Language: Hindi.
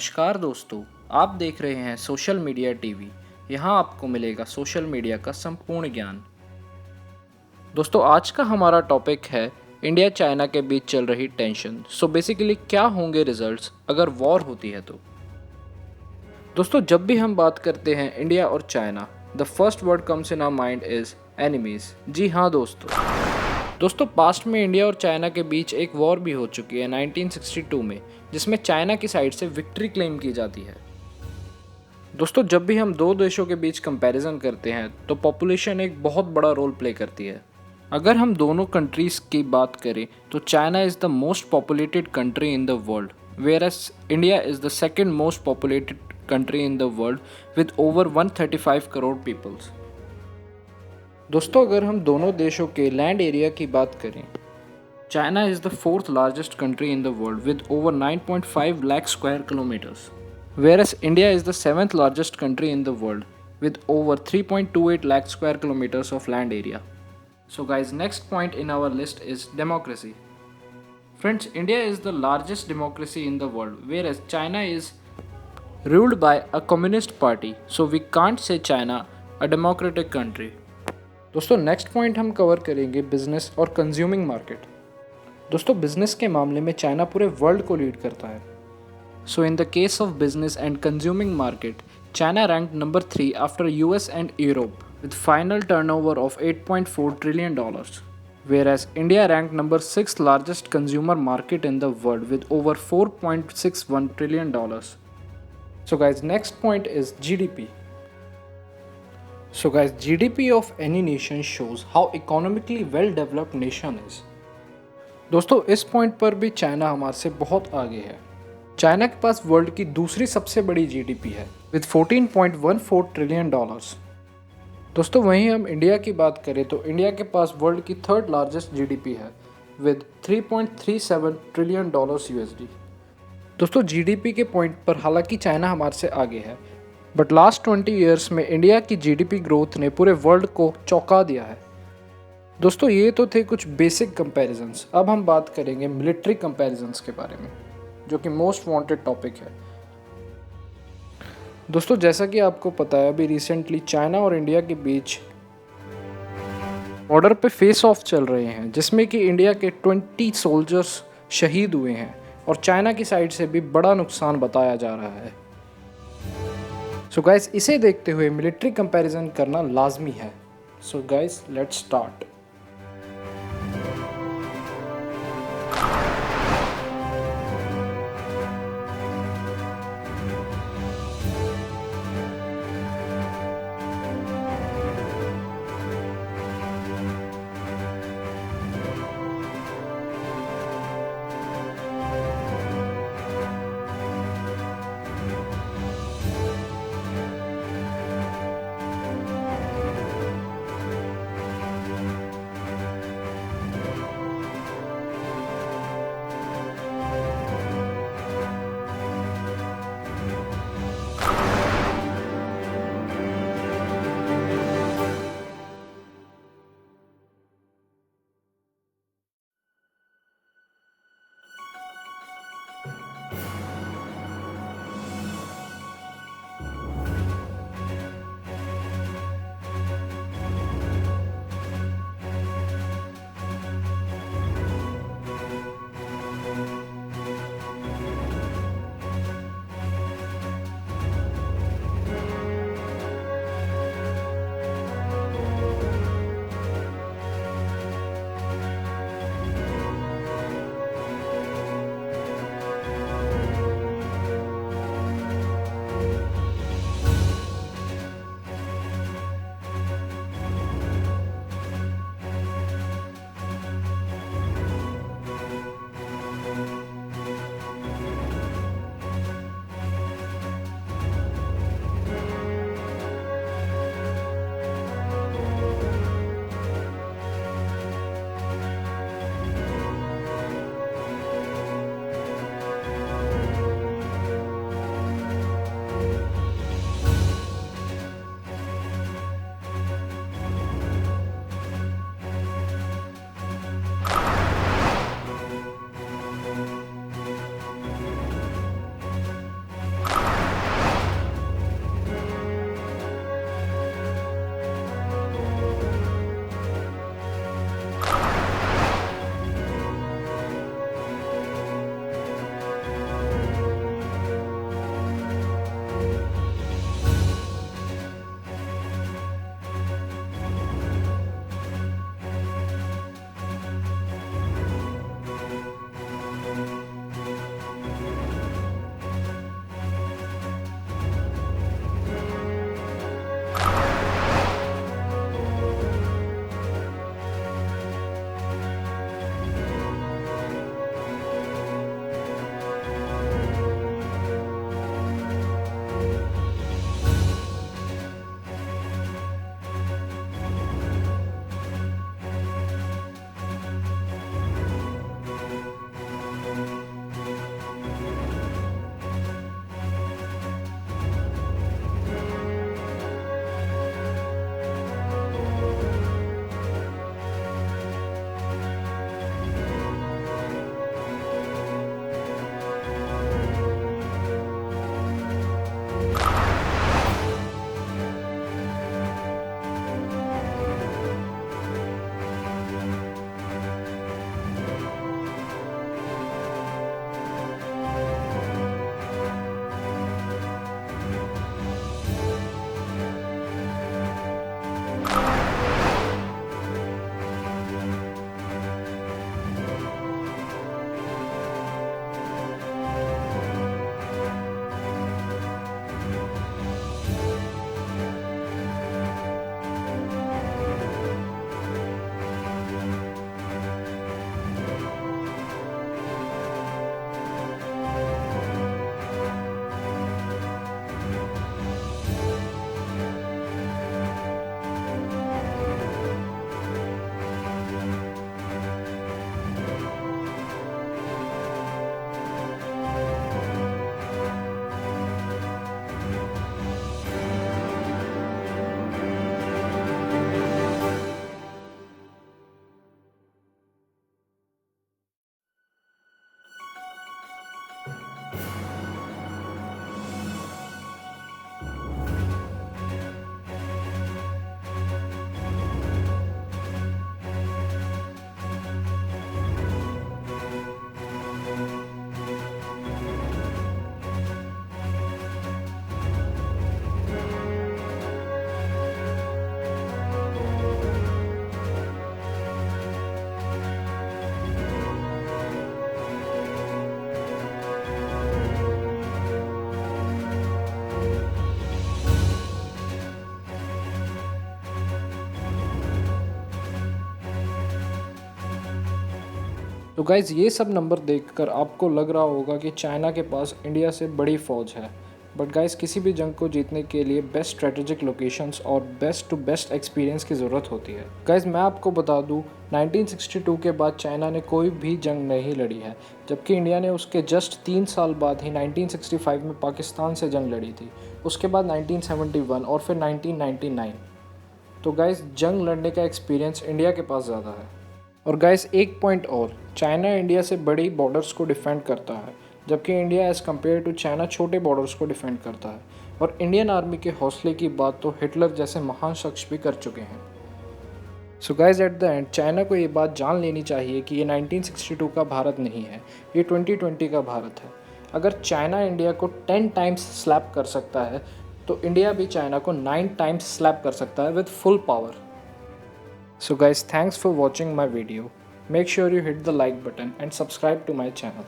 नमस्कार दोस्तों, आप देख रहे हैं सोशल मीडिया टीवी। यहाँ आपको मिलेगा सोशल मीडिया का संपूर्ण ज्ञान। दोस्तों, आज का हमारा टॉपिक है इंडिया चाइना के बीच चल रही टेंशन। सो बेसिकली क्या होंगे रिजल्ट्स अगर वॉर होती है तो। दोस्तों, जब भी हम बात करते हैं इंडिया और China, the first word comes in our mind is enemies. जी हाँ दोस्तों, पास्ट में इंडिया और चाइना के बीच एक वॉर भी हो चुकी है 1962 में, जिसमें चाइना की साइड से विक्ट्री क्लेम की जाती है। दोस्तों, जब भी हम दो देशों के बीच कंपैरिजन करते हैं तो पॉपुलेशन एक बहुत बड़ा रोल प्ले करती है। अगर हम दोनों कंट्रीज की बात करें तो China is the most populated country in the world, whereas India is the second most populated country in the world with over 135 crore peoples. दोस्तों, अगर हम दोनों देशों के लैंड एरिया की बात करें, China is the fourth largest country in the world with over 9.5 lakh square kilometers, whereas India is the seventh largest country in the world with over 3.28 lakh square kilometers of land area. So guys, next point in our list is democracy. Friends, India is the largest democracy in the world, whereas China is ruled by a communist party, so we can't say China a democratic country. दोस्तों, नेक्स्ट पॉइंट हम कवर करेंगे बिजनेस और कंज्यूमिंग मार्केट। दोस्तों, बिजनेस के मामले में चाइना पूरे वर्ल्ड को लीड करता है। So in the case of business and consuming market, China ranked number 3 after US and Europe with final turnover of $8.4 trillion, whereas India ranked number 6th largest consumer market in the world with over $4.61 trillion. So guys, next point is GDP. So guys, GDP of any nation shows how economically well developed nation is. दोस्तों, इस पॉइंट पर भी चाइना हमारे से बहुत आगे है। चाइना के पास वर्ल्ड की दूसरी सबसे बड़ी GDP है with $14.14 trillion. दोस्तों, वहीं हम इंडिया की बात करें तो इंडिया के पास वर्ल्ड की थर्ड लार्जेस्ट GDP है विद $3.37 ट्रिलियन USD. दोस्तों, GDP के पॉइंट पर हालांकि चाइना हमारे से आगे है, बट लास्ट 20 ईयर्स में इंडिया की GDP ग्रोथ ने पूरे वर्ल्ड को चौंका दिया है। दोस्तों, ये तो थे कुछ बेसिक कंपैरिजंस। अब हम बात करेंगे मिलिट्री कंपैरिजंस के बारे में, जो कि मोस्ट वांटेड टॉपिक है। दोस्तों, जैसा कि आपको पता है, अभी रिसेंटली चाइना और इंडिया के बीच बॉर्डर पे फेस ऑफ चल रहे हैं, जिसमें कि इंडिया के 20 सोल्जर्स शहीद हुए हैं और चाइना की साइड से भी बड़ा नुकसान बताया जा रहा है। सो गाइस, इसे देखते हुए मिलिट्री कंपैरिजन करना लाजमी है। So guys, let's start. तो गाइज़ ये सब नंबर देखकर आपको लग रहा होगा कि चाइना के पास इंडिया से बड़ी फ़ौज है। बट गाइज़ किसी भी जंग को जीतने के लिए बेस्ट स्ट्रेटेजिक लोकेशंस और बेस्ट टू बेस्ट एक्सपीरियंस की ज़रूरत होती है। गाइज़ मैं आपको बता दूं 1962 के बाद चाइना ने कोई भी जंग नहीं लड़ी है, जबकि इंडिया ने उसके जस्ट 3 साल बाद ही 1965 में पाकिस्तान से जंग लड़ी थी, उसके बाद 1971 और फिर 1999। तो गाइज़ जंग लड़ने का एक्सपीरियंस इंडिया के पास ज़्यादा है। और गाइस एक पॉइंट और, चाइना इंडिया से बड़ी बॉर्डर्स को डिफेंड करता है, जबकि India as compare to China छोटे बॉर्डर्स को डिफेंड करता है। और इंडियन आर्मी के हौसले की बात तो हिटलर जैसे महान शख्स भी कर चुके हैं। So guys at the end China को ये बात जान लेनी चाहिए कि ये 1962 का भारत नहीं है, ये 2020 का भारत है। अगर चाइना इंडिया को 10 टाइम्स स्लैप कर सकता है तो इंडिया भी चाइना को 9 टाइम्स स्लैप कर सकता है with full power. So guys, thanks for watching my video. Make sure you hit the like button and subscribe to my channel.